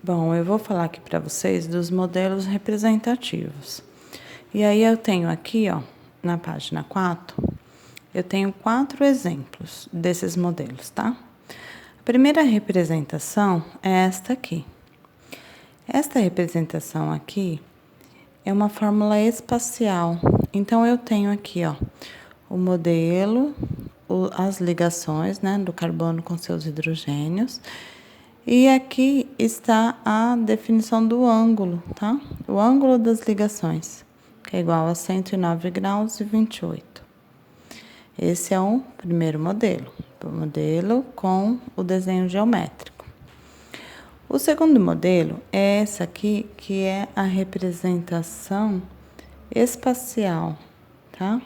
Bom, eu vou falar aqui para vocês dos modelos representativos. E aí eu tenho aqui, ó, na página 4, eu tenho 4 exemplos desses modelos, tá? A primeira representação é esta aqui. Esta representação aqui é uma fórmula espacial. Então, eu tenho aqui, ó, o modelo, as ligações, né, do carbono com seus hidrogênios. E aqui está a definição do ângulo, tá? O ângulo das ligações, que é igual a 109 graus e 28. Esse é o primeiro modelo, o modelo com o desenho geométrico. O segundo modelo é essa aqui, que é a representação espacial, tá?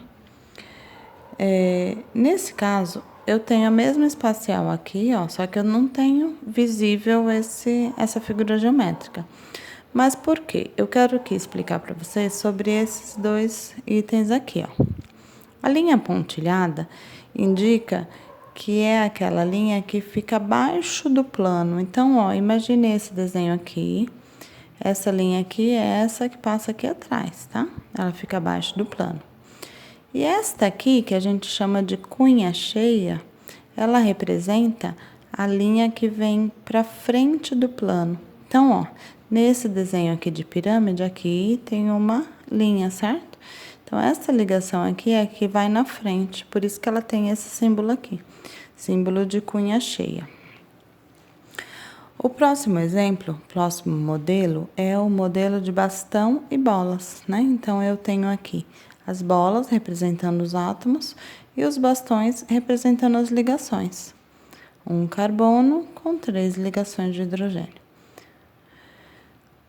Nesse caso, eu tenho a mesma espacial aqui, ó, só que eu não tenho visível essa figura geométrica. Mas por quê? Eu quero aqui explicar para vocês sobre esses dois itens aqui, ó. A linha pontilhada indica que é aquela linha que fica abaixo do plano. Então, ó, imagine esse desenho aqui. Essa linha aqui é essa que passa aqui atrás, tá? Ela fica abaixo do plano. E esta aqui, que a gente chama de cunha cheia, ela representa a linha que vem para frente do plano. Então, ó, nesse desenho aqui de pirâmide, aqui tem uma linha, certo? Então, essa ligação aqui é a que vai na frente, por isso que ela tem esse símbolo aqui, símbolo de cunha cheia. O próximo exemplo, próximo modelo, é o modelo de bastão e bolas, né? Então, eu tenho aqui as bolas representando os átomos e os bastões representando as ligações. Um carbono com 3 ligações de hidrogênio.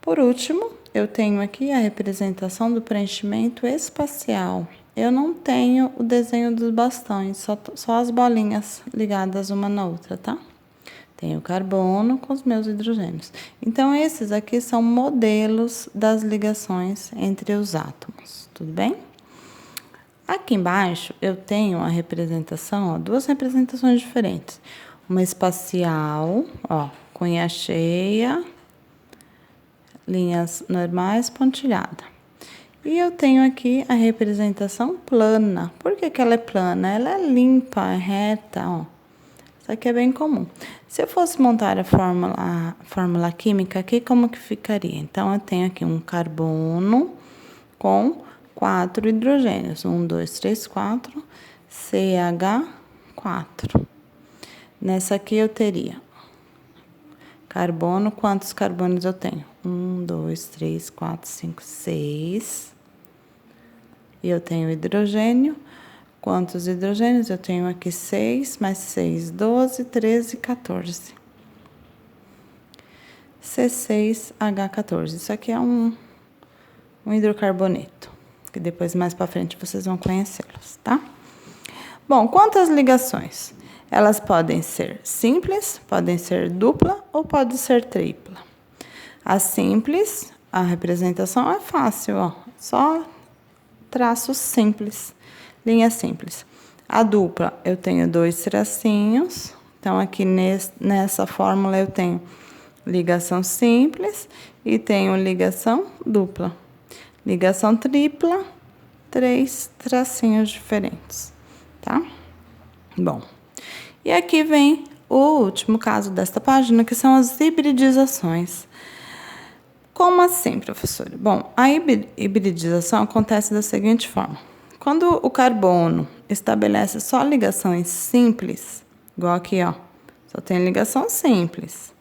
Por último, eu tenho aqui a representação do preenchimento espacial. Eu não tenho o desenho dos bastões, só as bolinhas ligadas uma na outra, tá? Tenho carbono com os meus hidrogênios. Então, esses aqui são modelos das ligações entre os átomos, tudo bem? Aqui embaixo, eu tenho a representação, ó, duas representações diferentes. Uma espacial, ó, cunha cheia, linhas normais, pontilhada. E eu tenho aqui a representação plana. Por que que ela é plana? Ela é limpa, é reta, ó. Isso aqui é bem comum. Se eu fosse montar a fórmula química aqui, como que ficaria? Então, eu tenho aqui um carbono com 4 hidrogênios. 1, 2, 3, 4, CH4. Nessa aqui eu teria carbono. Quantos carbonos eu tenho? 1, 2, 3, 4, 5, 6. E eu tenho hidrogênio. Quantos hidrogênios? Eu tenho aqui 6, mais 6, 12, 13, 14. C6H14. Isso aqui é um hidrocarboneto, que depois, mais para frente, vocês vão conhecê-los, tá? Bom, quantas ligações? Elas podem ser simples, podem ser dupla ou pode ser tripla. A simples, a representação é fácil, ó, só traços simples, linha simples. A dupla, eu tenho 2 tracinhos, então aqui nessa fórmula eu tenho ligação simples e tenho ligação dupla. Ligação tripla, 3 tracinhos diferentes, tá? Bom, e aqui vem o último caso desta página, que são as hibridizações. Como assim, professora? Bom, a hibridização acontece da seguinte forma. Quando o carbono estabelece só ligações simples, igual aqui, ó, só tem ligação simples.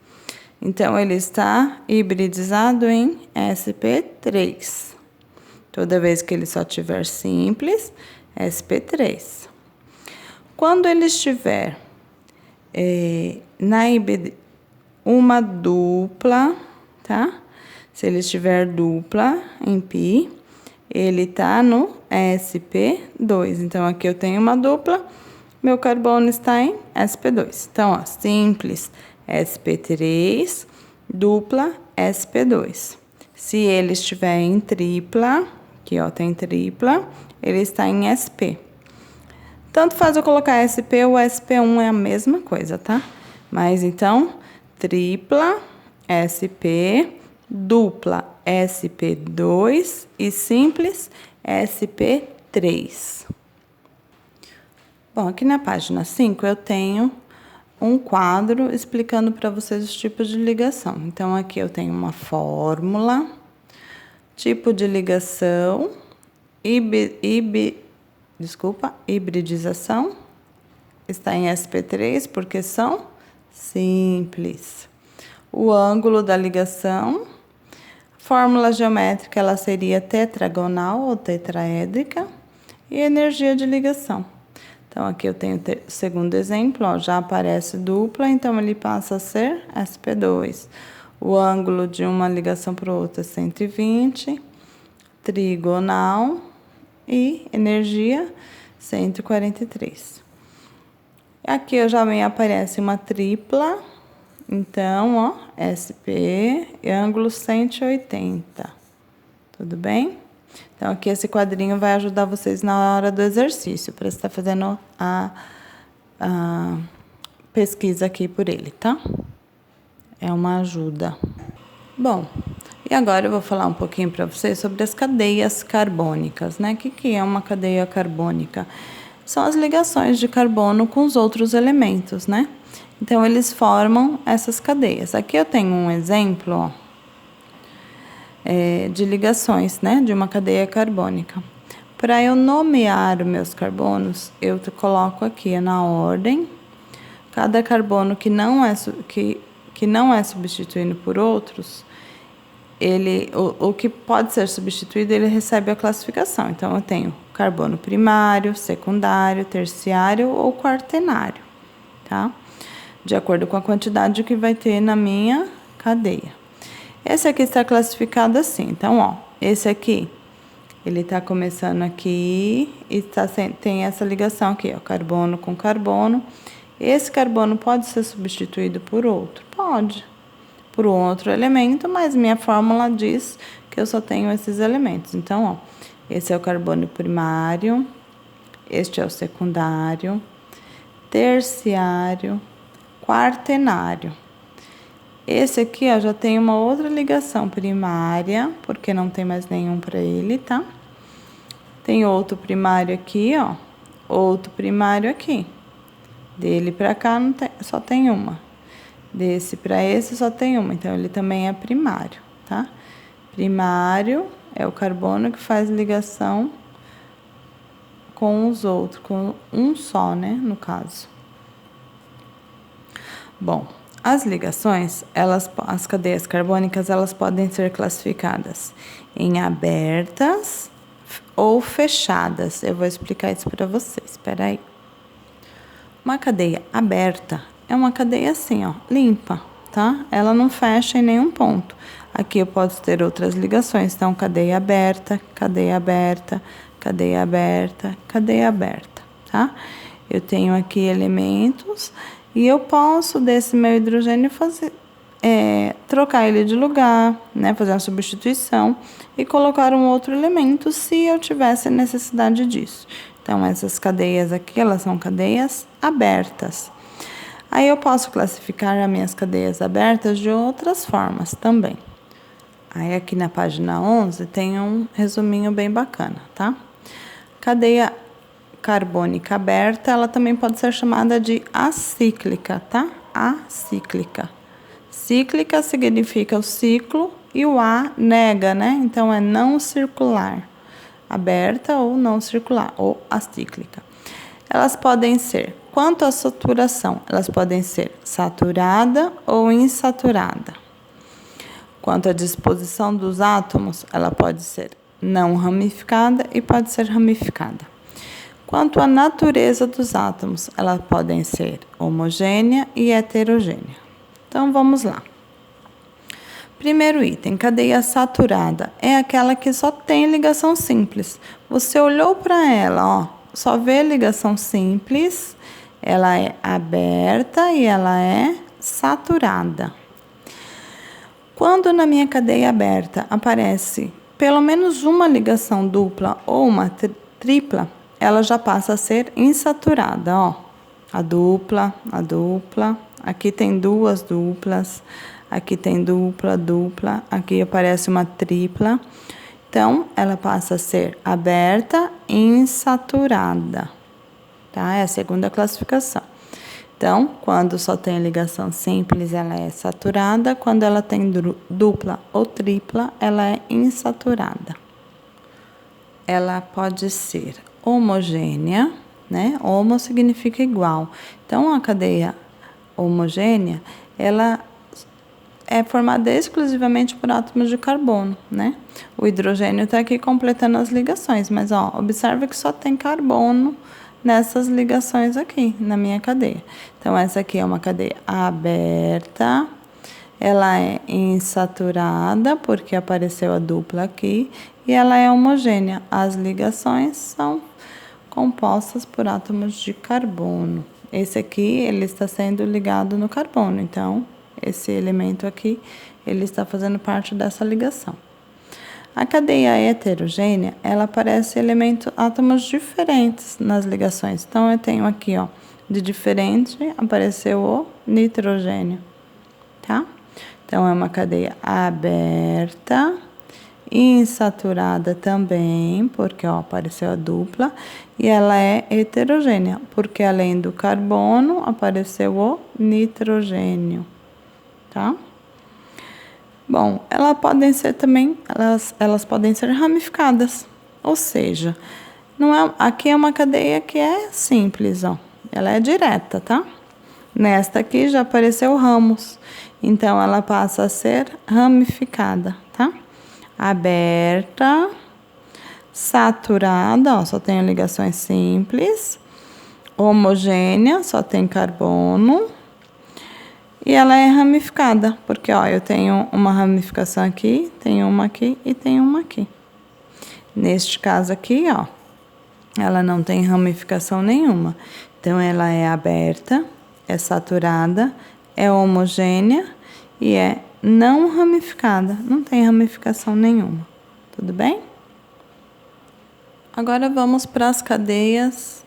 Então, ele está hibridizado em sp3. Toda vez que ele só tiver simples, sp3. Quando ele estiver uma dupla, tá? Se ele estiver dupla em π, ele está no sp2. Então, aqui eu tenho uma dupla, meu carbono está em sp2. Então, ó, simples sp3, dupla sp2. Se ele estiver em tripla, aqui ó, tem tripla, ele está em sp. Tanto faz eu colocar SP ou SP1, é a mesma coisa, tá? Mas então, tripla SP, dupla SP2 e simples SP3. Bom, aqui na página 5 eu tenho um quadro explicando para vocês os tipos de ligação. Então, aqui eu tenho uma fórmula, tipo de ligação, hibridização, está em SP3 porque são simples. O ângulo da ligação, fórmula geométrica, ela seria tetragonal ou tetraédrica, e energia de ligação. Então, aqui eu tenho o segundo exemplo, ó, já aparece dupla, então ele passa a ser SP2. O ângulo de uma ligação para outra é 120, trigonal e energia 143. Aqui já me aparece uma tripla, então, ó, SP e ângulo 180. Tudo bem? Então, aqui esse quadrinho vai ajudar vocês na hora do exercício, para estar fazendo a pesquisa aqui por ele, tá? É uma ajuda. Bom, e agora eu vou falar um pouquinho para vocês sobre as cadeias carbônicas, né? O que é uma cadeia carbônica? São as ligações de carbono com os outros elementos, né? Então, eles formam essas cadeias. Aqui eu tenho um exemplo, ó, de ligações, né? De uma cadeia carbônica. Para eu nomear os meus carbonos, eu coloco aqui na ordem. Cada carbono que não é substituído por outros, o que pode ser substituído, ele recebe a classificação. Então, eu tenho carbono primário, secundário, terciário ou quaternário, tá? De acordo com a quantidade que vai ter na minha cadeia. Esse aqui está classificado assim. Então, ó, esse aqui, ele está começando aqui e tem essa ligação aqui, ó, carbono com carbono. Esse carbono pode ser substituído por outro? Pode. Por um outro elemento, mas minha fórmula diz que eu só tenho esses elementos. Então, ó, esse é o carbono primário, este é o secundário, terciário, quaternário. Esse aqui, ó, já tem uma outra ligação primária, porque não tem mais nenhum para ele, tá? Tem outro primário aqui, ó, outro primário aqui. Dele para cá não tem, só tem uma. Desse para esse só tem uma, então ele também é primário, tá? Primário é o carbono que faz ligação com os outros, com um só, né, no caso. Bom, as ligações, as cadeias carbônicas, elas podem ser classificadas em abertas ou fechadas. Eu vou explicar isso para vocês, espera aí. Uma cadeia aberta é uma cadeia assim, ó, limpa, tá? Ela não fecha em nenhum ponto. Aqui eu posso ter outras ligações, então cadeia aberta, cadeia aberta, cadeia aberta, cadeia aberta, tá? Eu tenho aqui elementos e eu posso desse meu hidrogênio trocar ele de lugar, né? Fazer uma substituição e colocar um outro elemento se eu tivesse necessidade disso. Então, essas cadeias aqui, elas são cadeias abertas. Aí eu posso classificar as minhas cadeias abertas de outras formas também. Aí aqui na página 11 tem um resuminho bem bacana, tá? Cadeia carbônica aberta, ela também pode ser chamada de acíclica, tá? Acíclica. Cíclica significa o ciclo e o A nega, né? Então, é não circular. Aberta ou não circular, ou acíclica. Elas podem ser, quanto à saturação, elas podem ser saturada ou insaturada. Quanto à disposição dos átomos, ela pode ser não ramificada e pode ser ramificada. Quanto à natureza dos átomos, elas podem ser homogênea e heterogênea. Então, vamos lá. Primeiro item, cadeia saturada, é aquela que só tem ligação simples. Você olhou para ela, ó, só vê ligação simples, ela é aberta e ela é saturada. Quando na minha cadeia aberta aparece pelo menos uma ligação dupla ou uma tripla, ela já passa a ser insaturada, ó. A dupla, aqui tem duas duplas. aqui tem dupla, dupla, aqui aparece uma tripla. Então, ela passa a ser aberta insaturada, tá? É a segunda classificação. Então, quando só tem ligação simples, ela é saturada. Quando ela tem dupla ou tripla, ela é insaturada. Ela pode ser homogênea, né? Homo significa igual. Então, a cadeia homogênea, ela é formada exclusivamente por átomos de carbono, né? O hidrogênio está aqui completando as ligações, mas, ó, observa que só tem carbono nessas ligações aqui, na minha cadeia. Então, essa aqui é uma cadeia aberta, ela é insaturada, porque apareceu a dupla aqui, e ela é homogênea. As ligações são compostas por átomos de carbono. Esse aqui, ele está sendo ligado no carbono, então, esse elemento aqui, ele está fazendo parte dessa ligação. A cadeia heterogênea, ela aparece átomos diferentes nas ligações. Então, eu tenho aqui, ó, de diferente, apareceu o nitrogênio, tá? Então, é uma cadeia aberta, insaturada também, porque, ó, apareceu a dupla, e ela é heterogênea, porque além do carbono, apareceu o nitrogênio, tá? Bom, elas podem ser também, elas podem ser ramificadas, ou seja, não é, aqui é uma cadeia que é simples, ó, ela é direta, tá? Nesta aqui já apareceu ramos, então ela passa a ser ramificada, tá? Aberta, saturada, ó, só tem ligações simples, homogênea, só tem carbono. E ela é ramificada, porque, ó, eu tenho uma ramificação aqui, tenho uma aqui e tenho uma aqui. Neste caso aqui, ó, ela não tem ramificação nenhuma. Então, ela é aberta, é saturada, é homogênea e é não ramificada. Não tem ramificação nenhuma. Tudo bem? Agora, vamos para as cadeias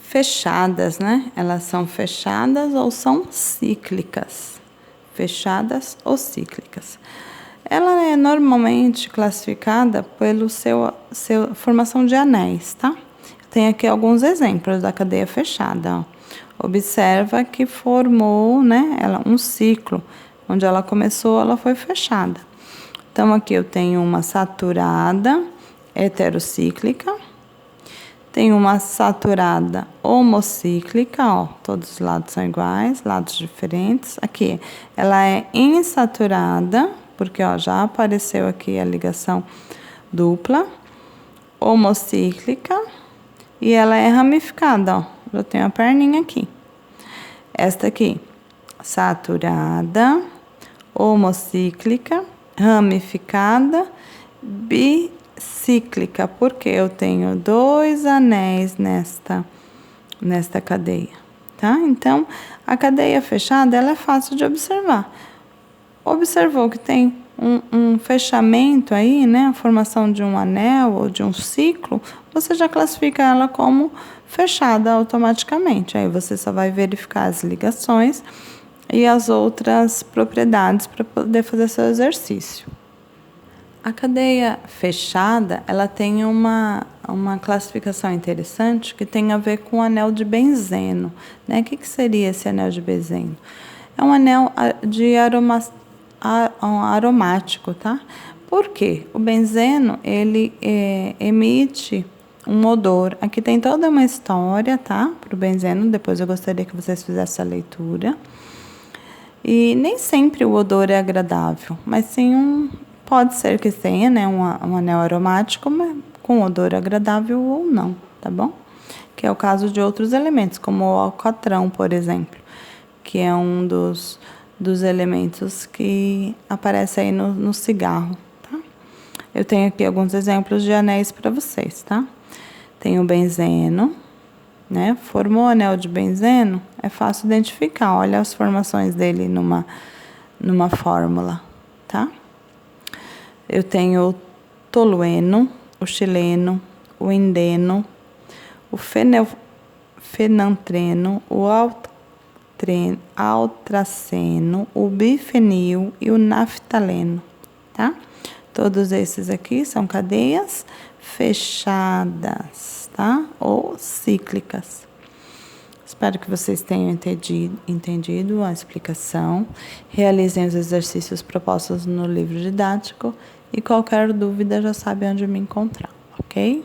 fechadas, né? Elas são fechadas ou são cíclicas. Fechadas ou cíclicas. Ela é normalmente classificada pelo seu formação de anéis, tá? Tem aqui alguns exemplos da cadeia fechada, ó. Observa que formou, né, um ciclo. Onde ela começou, ela foi fechada. Então, aqui eu tenho uma saturada heterocíclica. Tem uma saturada homocíclica, ó, todos os lados são iguais, lados diferentes. Aqui, ela é insaturada, porque, ó, já apareceu aqui a ligação dupla, homocíclica, e ela é ramificada, ó, eu tenho a perninha aqui. Esta aqui, saturada, homocíclica, ramificada, bicíclica, porque eu tenho 2 anéis nesta cadeia, tá? Então, a cadeia fechada, ela é fácil de observar. Observou que tem um fechamento aí, né? A formação de um anel ou de um ciclo, você já classifica ela como fechada automaticamente. Aí você só vai verificar as ligações e as outras propriedades para poder fazer seu exercício. A cadeia fechada, ela tem uma classificação interessante que tem a ver com o anel de benzeno, né? O que seria esse anel de benzeno? É um anel de aromático, tá? Por quê? O benzeno, ele emite um odor. Aqui tem toda uma história, tá? Para o benzeno, depois eu gostaria que vocês fizessem a leitura. E nem sempre o odor é agradável, mas sim pode ser que tenha, né, um anel aromático com odor agradável ou não, tá bom? Que é o caso de outros elementos, como o alcatrão, por exemplo, que é um dos elementos que aparece aí no cigarro, tá? Eu tenho aqui alguns exemplos de anéis para vocês, tá? Tem o benzeno, né? Formou o anel de benzeno, é fácil identificar. Olha as formações dele numa fórmula, tá? Eu tenho o tolueno, o xileno, o indeno, o fenantreno, o altraceno, o bifenil e o naftaleno, tá? Todos esses aqui são cadeias fechadas, tá? Ou cíclicas. Espero que vocês tenham entendido a explicação. Realizem os exercícios propostos no livro didático e qualquer dúvida já sabe onde me encontrar, ok?